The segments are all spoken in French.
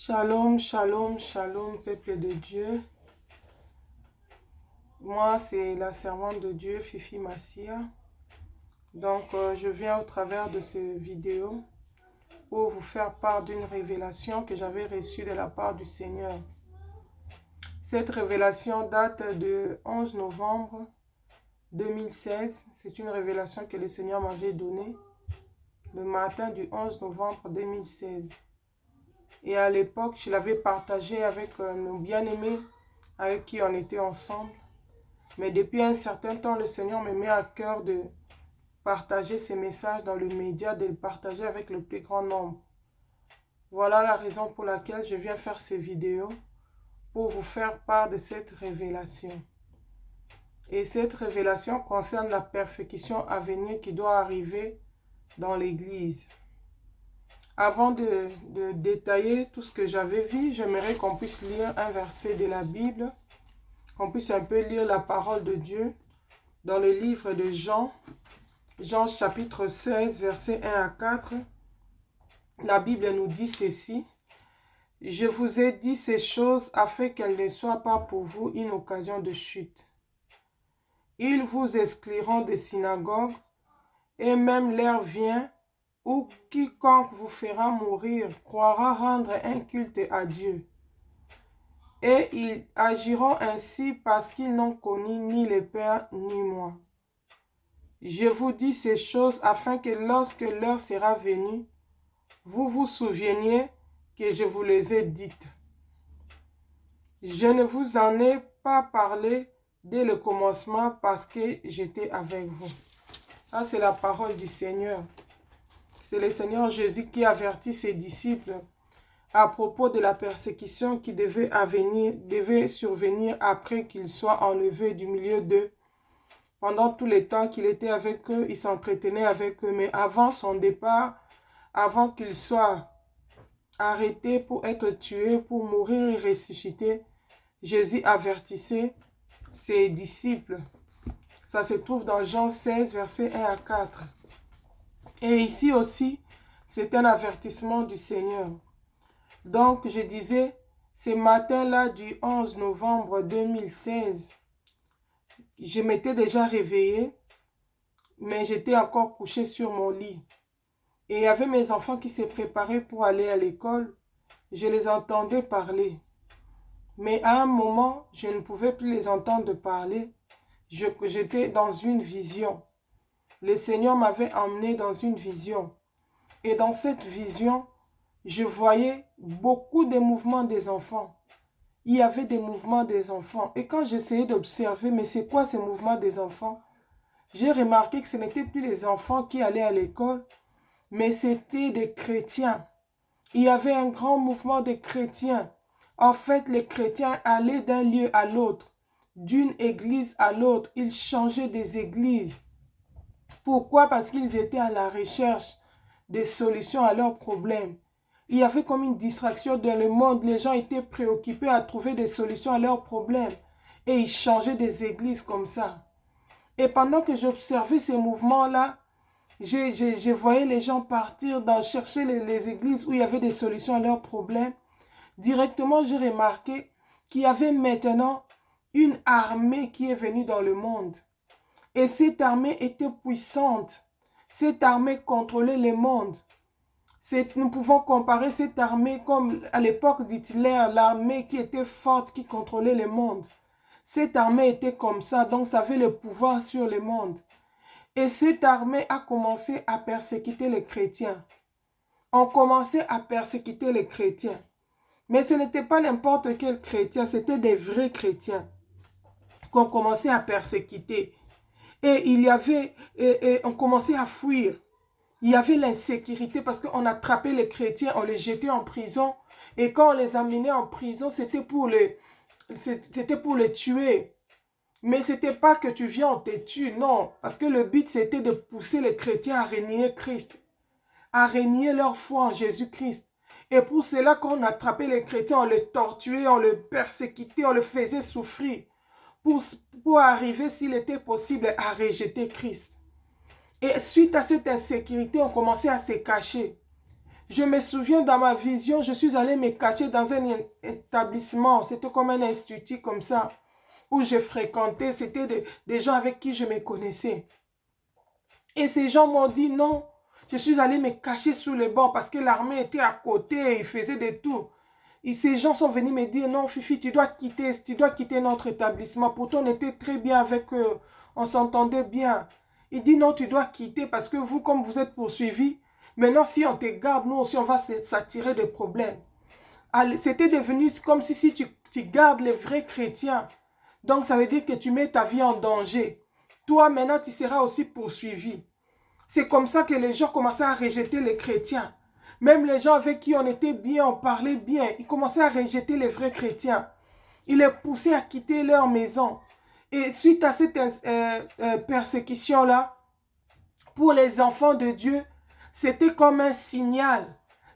Shalom, shalom, shalom, peuple de Dieu. Moi, c'est la servante de Dieu, Fifi Massia. Donc, je viens au travers de cette vidéo pour vous faire part d'une révélation que j'avais reçue de la part du Seigneur. Cette révélation date de 11 novembre 2016. C'est une révélation que le Seigneur m'avait donnée le matin du 11 novembre 2016. Et à l'époque, je l'avais partagée avec nos bien-aimés avec qui on était ensemble. Mais depuis un certain temps, le Seigneur me met à cœur de partager ces messages dans le média, de le partager avec le plus grand nombre. Voilà la raison pour laquelle je viens faire ces vidéos, pour vous faire part de cette révélation. Et cette révélation concerne la persécution à venir qui doit arriver dans l'Église. Avant de détailler tout ce que j'avais vu, j'aimerais qu'on puisse lire un verset de la Bible, qu'on puisse un peu lire la parole de Dieu dans le livre de Jean, Jean chapitre 16, versets 1 à 4. La Bible nous dit ceci: « Je vous ai dit ces choses afin qu'elles ne soient pas pour vous une occasion de chute. Ils vous excluront des synagogues, et même l'heure vient où quiconque vous fera mourir croira rendre un culte à Dieu. Et ils agiront ainsi parce qu'ils n'ont connu ni le Père ni moi. Je vous dis ces choses afin que lorsque l'heure sera venue, vous vous souveniez que je vous les ai dites. Je ne vous en ai pas parlé dès le commencement parce que j'étais avec vous. » Ça, c'est la parole du Seigneur. C'est le Seigneur Jésus qui avertit ses disciples à propos de la persécution qui devait survenir après qu'il soit enlevé du milieu d'eux. Pendant tout le temps qu'il était avec eux, il s'entretenait avec eux. Mais avant son départ, avant qu'il soit arrêté pour être tué, pour mourir et ressusciter, Jésus avertissait ses disciples. Ça se trouve dans Jean 16, versets 1 à 4. Et ici aussi, c'est un avertissement du Seigneur. Donc, je disais, ce matin-là du 11 novembre 2016, je m'étais déjà réveillée, mais j'étais encore couchée sur mon lit. Et il y avait mes enfants qui se préparaient pour aller à l'école. Je les entendais parler. Mais à un moment, je ne pouvais plus les entendre parler. J'étais dans une vision. Le Seigneur m'avait emmené dans une vision. Et dans cette vision, je voyais beaucoup de mouvements des enfants. Il y avait des mouvements des enfants. Et quand j'essayais d'observer, mais c'est quoi ces mouvements des enfants? J'ai remarqué que ce n'étaient plus les enfants qui allaient à l'école, mais c'était des chrétiens. Il y avait un grand mouvement de chrétiens. En fait, les chrétiens allaient d'un lieu à l'autre, d'une église à l'autre. Ils changeaient des églises. Pourquoi? Parce qu'ils étaient à la recherche des solutions à leurs problèmes. Il y avait comme une distraction dans le monde. Les gens étaient préoccupés à trouver des solutions à leurs problèmes. Et ils changeaient des églises comme ça. Et pendant que j'observais ces mouvements-là, je voyais les gens partir chercher les églises où il y avait des solutions à leurs problèmes. Directement, j'ai remarqué qu'il y avait maintenant une armée qui est venue dans le monde. Et cette armée était puissante. Cette armée contrôlait le monde. Nous pouvons comparer cette armée comme à l'époque d'Hitler, l'armée qui était forte, qui contrôlait le monde. Cette armée était comme ça, donc ça avait le pouvoir sur le monde. Et cette armée a commencé à persécuter les chrétiens. On commençait à persécuter les chrétiens. Mais ce n'était pas n'importe quel chrétien, c'était des vrais chrétiens qu'on commençait à persécuter. Et on commençait à fuir. Il y avait l'insécurité parce qu'on attrapait les chrétiens, on les jetait en prison. Et quand on les amenait en prison, c'était pour les tuer. Mais ce n'était pas que tu viens, on te tue, non. Parce que le but, c'était de pousser les chrétiens à renier Christ, à renier leur foi en Jésus-Christ. Et pour cela, quand on attrapait les chrétiens, on les tortuait, on les persécutait, on les faisait souffrir. Pour arriver, s'il était possible, à rejeter Christ. Et suite à cette insécurité, on commençait à se cacher. Je me souviens dans ma vision, je suis allée me cacher dans un établissement. C'était comme un institut comme ça, où je fréquentais. C'était des gens avec qui je me connaissais. Et ces gens m'ont dit non. Je suis allée me cacher sous le banc parce que l'armée était à côté. Ils faisaient des tours. Et ces gens sont venus me dire non, Fifi, tu dois quitter notre établissement. Pourtant, on était très bien avec eux. On s'entendait bien. Il dit non, tu dois quitter parce que vous, comme vous êtes poursuivis, maintenant, si on te garde, nous aussi, on va s'attirer des problèmes. C'était devenu comme si tu gardes les vrais chrétiens. Donc, ça veut dire que tu mets ta vie en danger. Toi, maintenant, tu seras aussi poursuivi. C'est comme ça que les gens commençaient à rejeter les chrétiens. Même les gens avec qui on était bien, on parlait bien, ils commençaient à rejeter les vrais chrétiens. Ils les poussaient à quitter leur maison. Et suite à cette persécution-là, pour les enfants de Dieu, c'était comme un signal.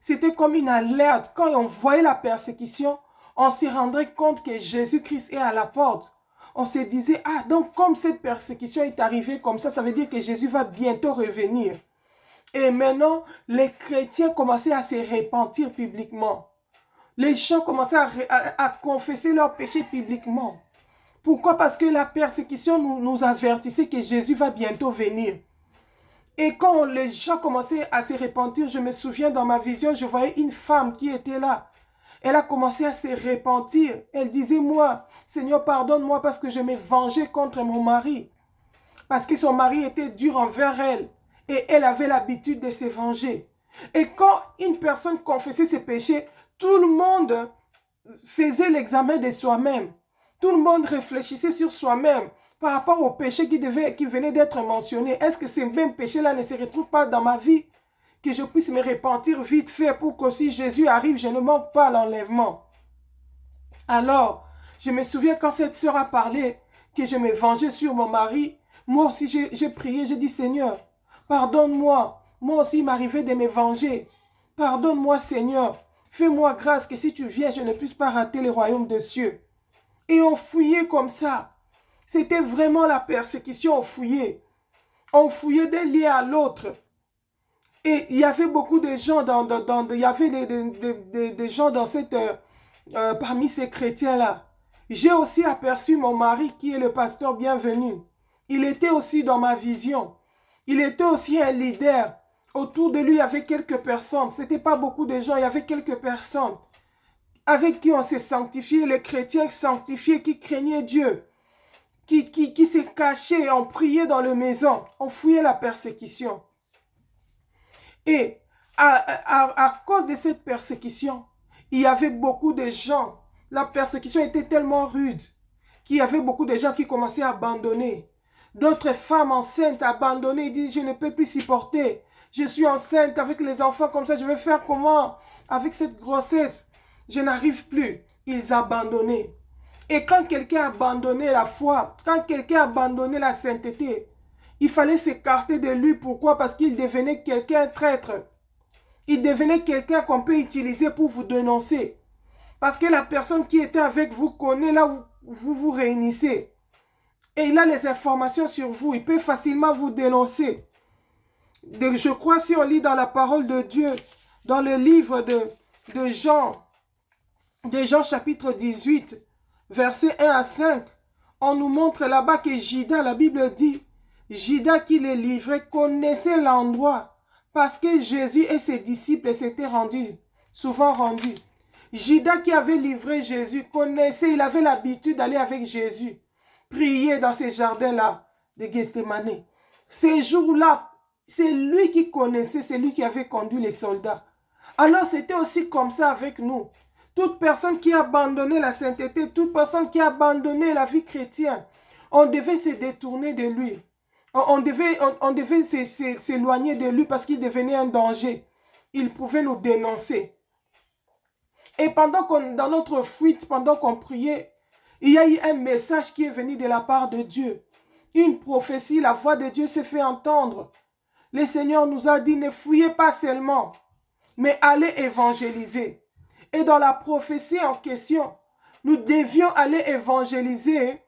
C'était comme une alerte. Quand on voyait la persécution, on se rendrait compte que Jésus-Christ est à la porte. On se disait, ah, donc comme cette persécution est arrivée comme ça veut dire que Jésus va bientôt revenir. Et maintenant, les chrétiens commençaient à se repentir publiquement. Les gens commençaient à confesser leurs péchés publiquement. Pourquoi? Parce que la persécution nous avertissait que Jésus va bientôt venir. Et quand les gens commençaient à se repentir, je me souviens dans ma vision, je voyais une femme qui était là. Elle a commencé à se repentir. Elle disait, moi, Seigneur, pardonne-moi parce que je m'ai vengé contre mon mari. Parce que son mari était dur envers elle. Et elle avait l'habitude de se venger. Et quand une personne confessait ses péchés, tout le monde faisait l'examen de soi-même. Tout le monde réfléchissait sur soi-même par rapport au péché qui venait d'être mentionné. Est-ce que ces mêmes péchés-là ne se retrouvent pas dans ma vie? Que je puisse me repentir vite fait pour que si Jésus arrive, je ne manque pas l'enlèvement. Alors, je me souviens quand cette sœur a parlé que je me vengeais sur mon mari, moi aussi j'ai prié, j'ai dit Seigneur, pardonne-moi. Moi aussi il m'arrivait de me venger. Pardonne-moi Seigneur. Fais-moi grâce que si tu viens, je ne puisse pas rater le royaume des cieux. Et on fouillait comme ça. C'était vraiment la persécution, on fouillait. On fouillait d'un lieu à l'autre. Et il y avait beaucoup de gens il y avait des gens dans cette, parmi ces chrétiens-là. J'ai aussi aperçu mon mari qui est le pasteur bienvenu. Il était aussi dans ma vision. Il était aussi un leader. Autour de lui, il y avait quelques personnes. Ce n'était pas beaucoup de gens, il y avait quelques personnes avec qui on s'est sanctifié, les chrétiens sanctifiés qui craignaient Dieu, qui se cachaient, on priait dans les maisons, on fouillait la persécution. Et à cause de cette persécution, il y avait beaucoup de gens. La persécution était tellement rude qu'il y avait beaucoup de gens qui commençaient à abandonner. D'autres femmes enceintes abandonnées, ils disent, je ne peux plus supporter. Je suis enceinte avec les enfants comme ça, je vais faire comment? Avec cette grossesse, je n'arrive plus. Ils abandonnaient. Et quand quelqu'un abandonnait la foi, quand quelqu'un abandonnait la sainteté, il fallait s'écarter de lui. Pourquoi? Parce qu'il devenait quelqu'un traître. Il devenait quelqu'un qu'on peut utiliser pour vous dénoncer. Parce que la personne qui était avec vous connaît là où vous vous réunissez. Et il a les informations sur vous. Il peut facilement vous dénoncer. Je crois si on lit dans la parole de Dieu, dans le livre de Jean chapitre 18, versets 1 à 5, on nous montre là-bas que Judas, la Bible dit, Judas qui les livrait connaissait l'endroit parce que Jésus et ses disciples s'étaient souvent rendus. Judas qui avait livré Jésus connaissait, il avait l'habitude d'aller avec Jésus, prier dans ces jardins-là de Gethsémane. Ces jours-là, c'est lui qui connaissait, c'est lui qui avait conduit les soldats. Alors c'était aussi comme ça avec nous. Toute personne qui a abandonné la sainteté, toute personne qui a abandonné la vie chrétienne, on devait se détourner de lui. On devait s'éloigner de lui parce qu'il devenait un danger. Il pouvait nous dénoncer. Et dans notre fuite, pendant qu'on priait, il y a eu un message qui est venu de la part de Dieu. Une prophétie, la voix de Dieu s'est fait entendre. Le Seigneur nous a dit, ne fouillez pas seulement, mais allez évangéliser. Et dans la prophétie en question, nous devions aller évangéliser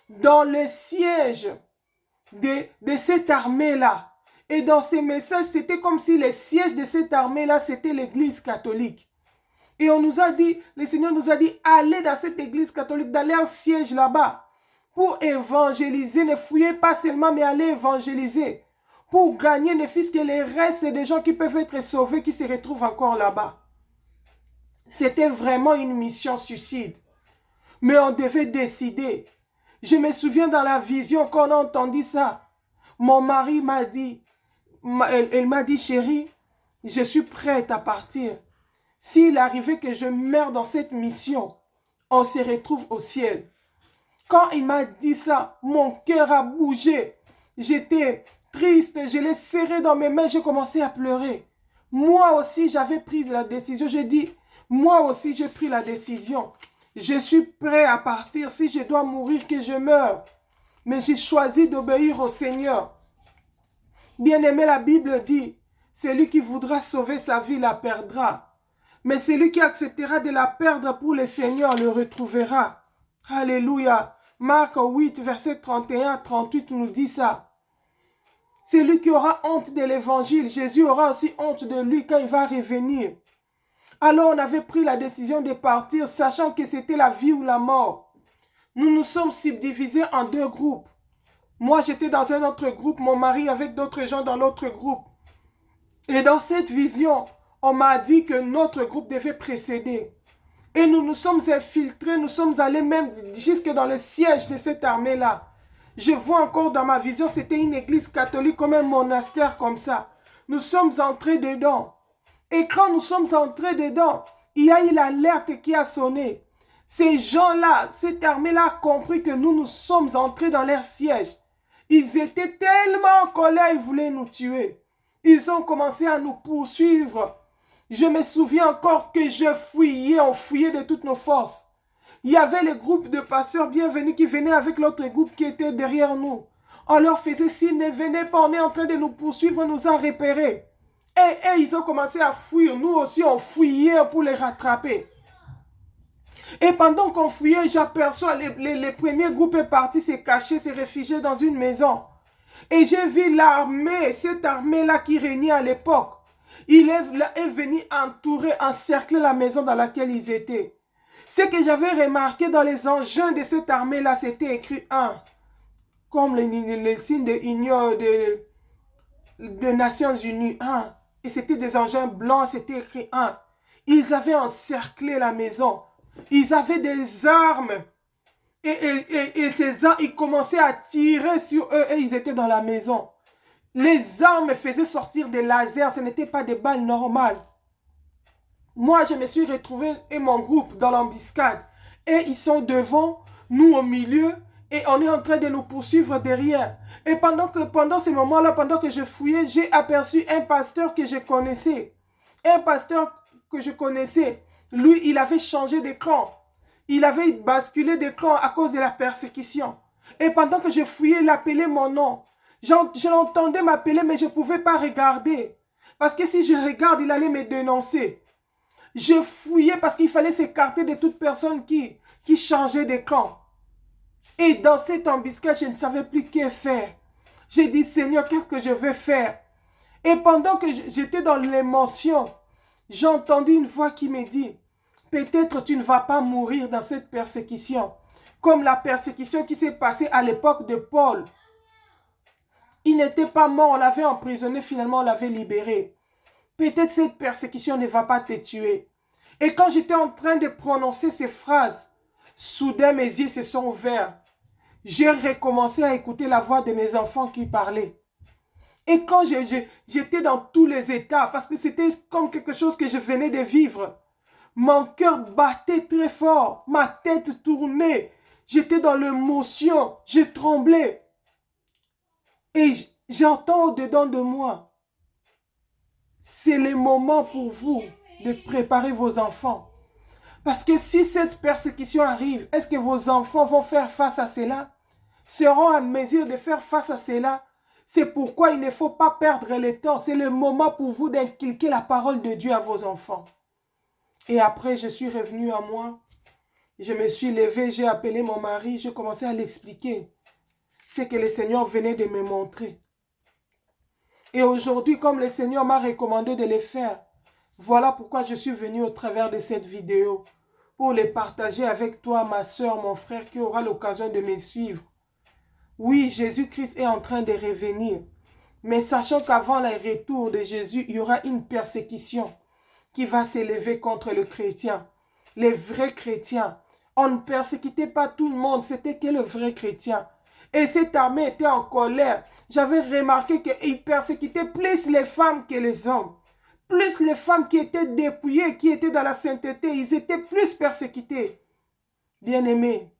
dans le siège de cette armée-là. Et dans ces messages, c'était comme si les sièges de cette armée-là, c'était l'église catholique. Et on nous a dit, le Seigneur nous a dit, allez dans cette église catholique, d'aller en siège là-bas pour évangéliser. Ne fouillez pas seulement, mais allez évangéliser. Pour gagner ne fût-ce que les restes des gens qui peuvent être sauvés, qui se retrouvent encore là-bas. C'était vraiment une mission suicide. Mais on devait décider. Je me souviens dans la vision quand on a entendu ça. Mon mari m'a dit, elle m'a dit, chérie, je suis prête à partir. S'il arrivait que je meure dans cette mission, on se retrouve au ciel. Quand il m'a dit ça, mon cœur a bougé. J'étais triste, je l'ai serré dans mes mains, j'ai commencé à pleurer. Moi aussi, j'avais pris la décision. J'ai dit, moi aussi, j'ai pris la décision. Je suis prêt à partir. Si je dois mourir, que je meure. Mais j'ai choisi d'obéir au Seigneur. Bien-aimé, la Bible dit, celui qui voudra sauver sa vie la perdra. Mais celui qui acceptera de la perdre pour le Seigneur le retrouvera. Alléluia. Marc 8, verset 31-38 nous dit ça. Celui qui aura honte de l'évangile, Jésus aura aussi honte de lui quand il va revenir. Alors on avait pris la décision de partir, sachant que c'était la vie ou la mort. Nous nous sommes subdivisés en 2 groupes. Moi, j'étais dans un autre groupe, mon mari avec d'autres gens dans l'autre groupe. Et dans cette vision, on m'a dit que notre groupe devait précéder. Et nous nous sommes infiltrés, nous sommes allés même jusque dans le siège de cette armée-là. Je vois encore dans ma vision, c'était une église catholique comme un monastère comme ça. Nous sommes entrés dedans. Et quand nous sommes entrés dedans, il y a eu l'alerte qui a sonné. Ces gens-là, cette armée-là a compris que nous sommes entrés dans leur siège. Ils étaient tellement en colère, ils voulaient nous tuer. Ils ont commencé à nous poursuivre. Je me souviens encore que on fouillait de toutes nos forces. Il y avait le groupe de pasteurs bienvenus qui venaient avec l'autre groupe qui était derrière nous. On leur faisait s'ils ne venaient pas, on est en train de nous poursuivre, on nous a repérés. Et ils ont commencé à fuir. Nous aussi, on fouillait pour les rattraper. Et pendant qu'on fouillait, j'aperçois les premiers groupes partis se cacher, se réfugier dans une maison. Et j'ai vu l'armée, cette armée-là qui régnait à l'époque. Il est venu entourer, encercler la maison dans laquelle ils étaient. Ce que j'avais remarqué dans les engins de cette armée-là, c'était écrit 1. Comme le signe de l'Union des Nations Unies, 1. Et c'était des engins blancs, c'était écrit 1. Ils avaient encerclé la maison. Ils avaient des armes. Et ces armes, ils commençaient à tirer sur eux et ils étaient dans la maison. Les armes faisaient sortir des lasers, ce n'était pas des balles normales. Moi, je me suis retrouvé et mon groupe dans l'embuscade. Et ils sont devant, nous au milieu, et on est en train de nous poursuivre derrière. Et pendant ce moment-là, pendant que je fouillais, j'ai aperçu un pasteur que je connaissais. Un pasteur que je connaissais. Lui, il avait changé de clan. Il avait basculé de clan à cause de la persécution. Et pendant que je fouillais, il appelait mon nom. Je l'entendais m'appeler, mais je ne pouvais pas regarder. Parce que si je regarde, il allait me dénoncer. Je fouillais parce qu'il fallait s'écarter de toute personne qui changeait de camp. Et dans cette embuscade, je ne savais plus que faire. J'ai dit, Seigneur, qu'est-ce que je vais faire? Et pendant que j'étais dans l'émotion, j'ai entendu une voix qui me dit, peut-être tu ne vas pas mourir dans cette persécution. Comme la persécution qui s'est passée à l'époque de Paul. Il n'était pas mort, on l'avait emprisonné, finalement on l'avait libéré. Peut-être cette persécution ne va pas te tuer. Et quand j'étais en train de prononcer ces phrases, soudain mes yeux se sont ouverts. J'ai recommencé à écouter la voix de mes enfants qui parlaient. Et quand j'étais dans tous les états, parce que c'était comme quelque chose que je venais de vivre, mon cœur battait très fort, ma tête tournait, j'étais dans l'émotion, je tremblais. Et j'entends au-dedans de moi, c'est le moment pour vous de préparer vos enfants. Parce que si cette persécution arrive, est-ce que vos enfants vont faire face à cela? Seront à mesure de faire face à cela? C'est pourquoi il ne faut pas perdre le temps. C'est le moment pour vous d'inculquer la parole de Dieu à vos enfants. Et après, je suis revenu à moi. Je me suis levé, j'ai appelé mon mari, j'ai commencé à l'expliquer. C'est que le Seigneur venait de me montrer. Et aujourd'hui, comme le Seigneur m'a recommandé de les faire, voilà pourquoi je suis venu au travers de cette vidéo, pour les partager avec toi, ma soeur, mon frère, qui aura l'occasion de me suivre. Oui, Jésus-Christ est en train de revenir. Mais sachant qu'avant le retour de Jésus, il y aura une persécution qui va s'élever contre le chrétien. Les vrais chrétiens. On ne persécutait pas tout le monde, c'était que le vrai chrétien. Et cette armée était en colère. J'avais remarqué qu'ils persécutaient plus les femmes que les hommes. Plus les femmes qui étaient dépouillées, qui étaient dans la sainteté, ils étaient plus persécutés. Bien-aimés,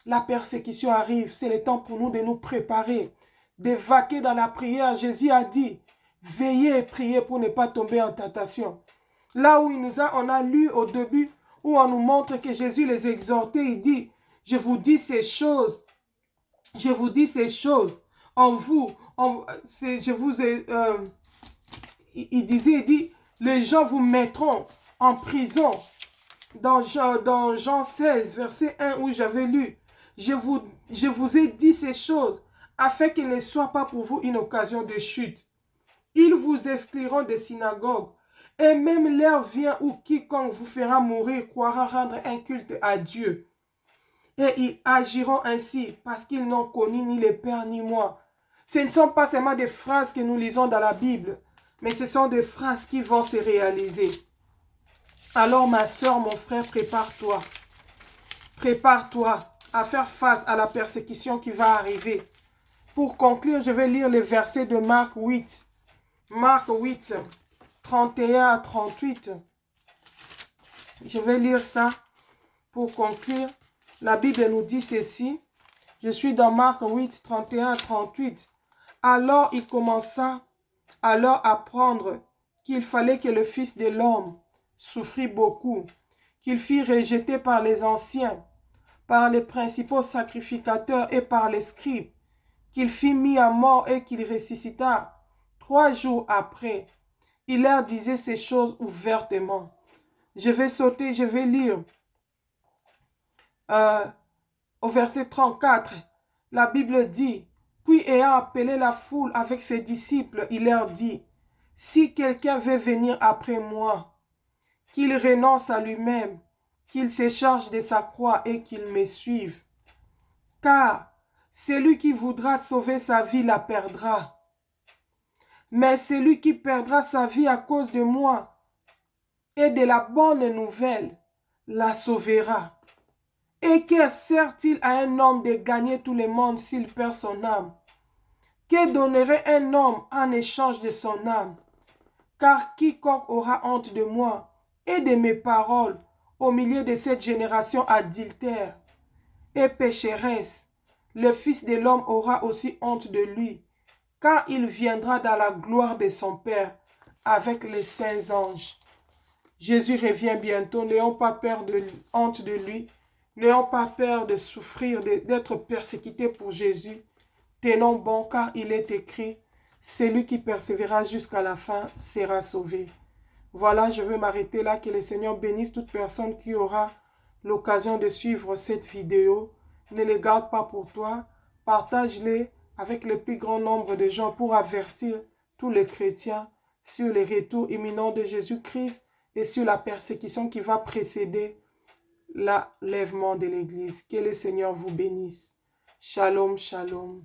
la persécution arrive, c'est le temps pour nous de nous préparer, de vaquer dans la prière. Jésus a dit, veillez et priez pour ne pas tomber en tentation. Là où on a lu au début, où on nous montre que Jésus les exhortait, il dit, je vous dis ces choses, je vous dis ces choses, il dit, les gens vous mettront en prison. Dans Jean 16, verset 1, où j'avais lu, je vous ai dit ces choses, afin qu'il ne soit pas pour vous une occasion de chute. Ils vous excluront des synagogues, et même l'heure vient où quiconque vous fera mourir croira rendre un culte à Dieu. Et ils agiront ainsi, parce qu'ils n'ont connu ni le Père ni moi. Ce ne sont pas seulement des phrases que nous lisons dans la Bible, mais ce sont des phrases qui vont se réaliser. Alors ma soeur, mon frère, prépare-toi. Prépare-toi à faire face à la persécution qui va arriver. Pour conclure, je vais lire les versets de Marc 8. Marc 8, 31 à 38. Je vais lire ça pour conclure. La Bible nous dit ceci. Je suis dans Marc 8, 31 à 38. Alors il commença à leur apprendre qu'il fallait que le Fils de l'homme souffrit beaucoup, qu'il fut rejeté par les anciens, par les principaux sacrificateurs et par les scribes, qu'il fut mis à mort et qu'il ressuscita 3 jours après. Il leur disait ces choses ouvertement. Je vais sauter, je vais lire au verset 34. La Bible dit, puis ayant appelé la foule avec ses disciples, il leur dit, si quelqu'un veut venir après moi, qu'il renonce à lui-même, qu'il se charge de sa croix et qu'il me suive. Car celui qui voudra sauver sa vie la perdra. Mais celui qui perdra sa vie à cause de moi et de la bonne nouvelle la sauvera. Et que sert-il à un homme de gagner tout le monde s'il perd son âme? Que donnerait un homme en échange de son âme? Car quiconque aura honte de moi et de mes paroles au milieu de cette génération adultère et pécheresse, le Fils de l'homme aura aussi honte de lui, car il viendra dans la gloire de son Père avec les saints anges. Jésus revient bientôt, n'ayons pas peur de honte de lui, n'ayons pas peur de souffrir, d'être persécuté pour Jésus. Tenons bon, car il est écrit, celui qui persévérera jusqu'à la fin sera sauvé. Voilà, je veux m'arrêter là. Que le Seigneur bénisse toute personne qui aura l'occasion de suivre cette vidéo. Ne les garde pas pour toi. Partage-les avec le plus grand nombre de gens pour avertir tous les chrétiens sur le retour imminent de Jésus-Christ et sur la persécution qui va précéder l'enlèvement de l'Église. Que le Seigneur vous bénisse. Shalom, shalom.